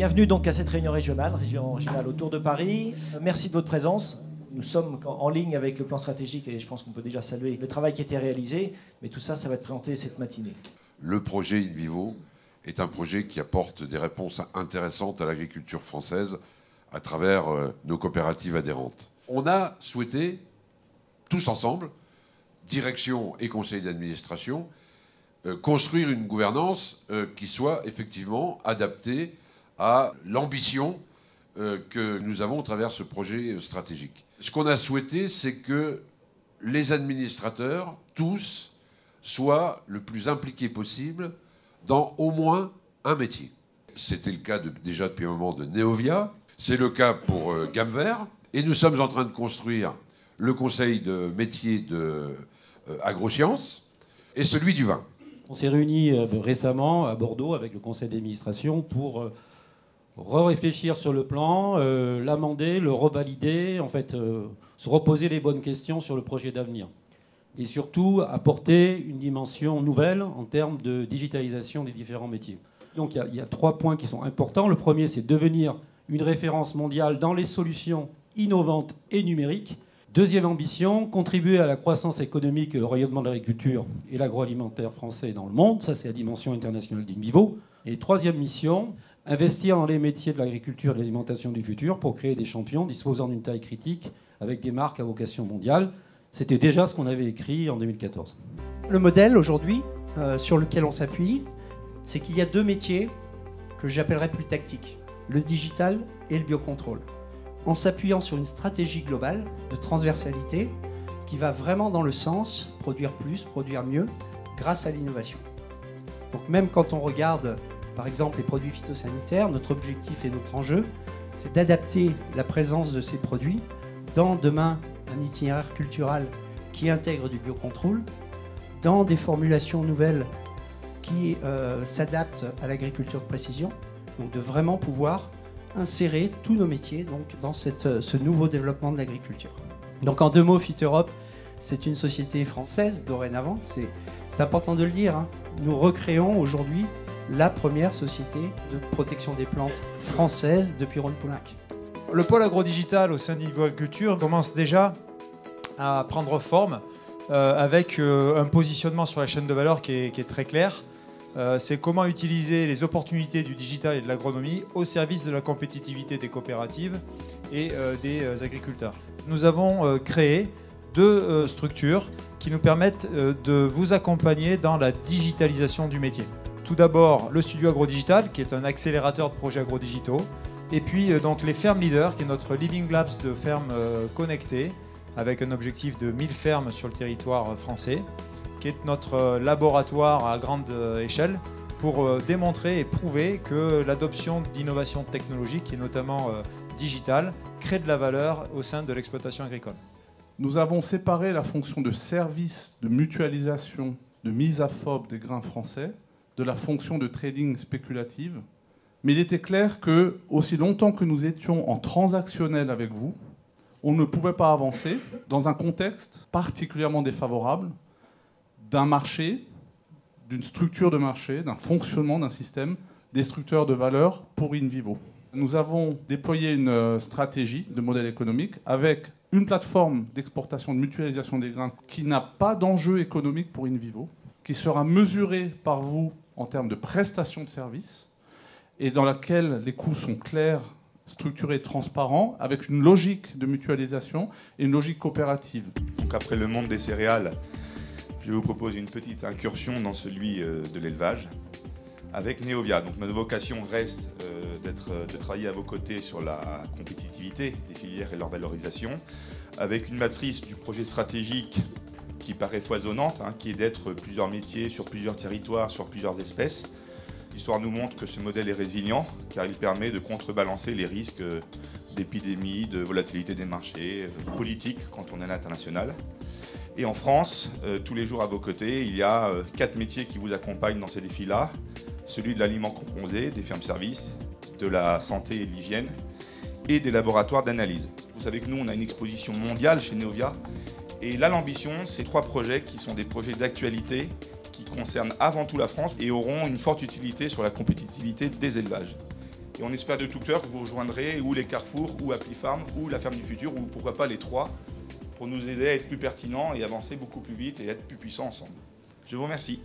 Bienvenue donc à cette réunion régionale autour de Paris. Merci de votre présence. Nous sommes en ligne avec le plan stratégique et je pense qu'on peut déjà saluer le travail qui a été réalisé. Mais tout ça, ça va être présenté cette matinée. Le projet In Vivo est un projet qui apporte des réponses intéressantes à l'agriculture française à travers nos coopératives adhérentes. On a souhaité, tous ensemble, direction et conseil d'administration, construire une gouvernance qui soit effectivement adaptée à l'ambition que nous avons à travers ce projet stratégique. Ce qu'on a souhaité, c'est que les administrateurs, tous, soient le plus impliqués possible dans au moins un métier. C'était le cas déjà depuis un moment de Neovia, c'est le cas pour Gamme Vert, et nous sommes en train de construire le conseil de métier de agrosciences et celui du vin. On s'est réunis récemment à Bordeaux avec le conseil d'administration pour réfléchir sur le plan, l'amender, le revalider, en fait, se reposer les bonnes questions sur le projet d'avenir. Et surtout apporter une dimension nouvelle en termes de digitalisation des différents métiers. Donc il y a 3 points qui sont importants. Le premier, c'est devenir une référence mondiale dans les solutions innovantes et numériques. Deuxième ambition, contribuer à la croissance économique et le rayonnement de l'agriculture et l'agroalimentaire français dans le monde. Ça, c'est la dimension internationale d'In Vivo. Et troisième mission, investir dans les métiers de l'agriculture et de l'alimentation du futur pour créer des champions disposant d'une taille critique avec des marques à vocation mondiale. C'était déjà ce qu'on avait écrit en 2014. Le modèle aujourd'hui sur lequel on s'appuie, c'est qu'il y a 2 métiers que j'appellerais plus tactiques, le digital et le biocontrôle, en s'appuyant sur une stratégie globale de transversalité qui va vraiment dans le sens produire plus, produire mieux grâce à l'innovation. Donc même quand on regarde par exemple les produits phytosanitaires, notre objectif et notre enjeu, c'est d'adapter la présence de ces produits dans demain un itinéraire culturel qui intègre du biocontrôle, dans des formulations nouvelles qui s'adaptent à l'agriculture de précision, donc de vraiment pouvoir insérer tous nos métiers donc, dans ce nouveau développement de l'agriculture. Donc en 2 mots, Fit Europe, c'est une société française dorénavant, c'est important de le dire, hein. Nous recréons aujourd'hui la première société de protection des plantes française depuis Rhône-Poulenc. Le pôle agrodigital au sein d'In Vivo Agriculture commence déjà à prendre forme avec un positionnement sur la chaîne de valeur qui est très clair. C'est comment utiliser les opportunités du digital et de l'agronomie au service de la compétitivité des coopératives et des agriculteurs. Nous avons créé 2 structures qui nous permettent de vous accompagner dans la digitalisation du métier. Tout d'abord, le studio agrodigital, qui est un accélérateur de projets agrodigitaux. Et puis donc les fermes leaders, qui est notre Living Labs de fermes connectées, avec un objectif de 1000 fermes sur le territoire français, qui est notre laboratoire à grande échelle pour démontrer et prouver que l'adoption d'innovations technologiques, et notamment digitales, crée de la valeur au sein de l'exploitation agricole. Nous avons séparé la fonction de service, de mutualisation, de mise à FOB des grains français, de la fonction de trading spéculative. Mais il était clair que, aussi longtemps que nous étions en transactionnel avec vous, on ne pouvait pas avancer dans un contexte particulièrement défavorable d'un marché, d'une structure de marché, d'un fonctionnement d'un système destructeur de valeur pour In Vivo. Nous avons déployé une stratégie de modèle économique avec une plateforme d'exportation, de mutualisation des grains qui n'a pas d'enjeu économique pour In Vivo, qui sera mesurée par vous en termes de prestation de services et dans laquelle les coûts sont clairs, structurés, transparents, avec une logique de mutualisation et une logique coopérative. Donc après le monde des céréales, je vous propose une petite incursion dans celui de l'élevage avec Neovia. Donc notre vocation reste de travailler à vos côtés sur la compétitivité des filières et leur valorisation, avec une matrice du projet stratégique qui paraît foisonnante, qui est d'être plusieurs métiers sur plusieurs territoires, sur plusieurs espèces. L'histoire nous montre que ce modèle est résilient, car il permet de contrebalancer les risques d'épidémie, de volatilité des marchés, politique quand on est à l'international. Et en France, tous les jours à vos côtés, il y a 4 métiers qui vous accompagnent dans ces défis-là. Celui de l'aliment composé, des fermes-services, de la santé et de l'hygiène, et des laboratoires d'analyse. Vous savez que nous, on a une exposition mondiale chez Neovia. Et là, l'ambition, c'est 3 projets qui sont des projets d'actualité qui concernent avant tout la France et auront une forte utilité sur la compétitivité des élevages. Et on espère de tout cœur que vous rejoindrez ou les Carrefour, ou Appli Farm, ou la Ferme du Futur, ou pourquoi pas les trois, pour nous aider à être plus pertinents et avancer beaucoup plus vite et être plus puissants ensemble. Je vous remercie.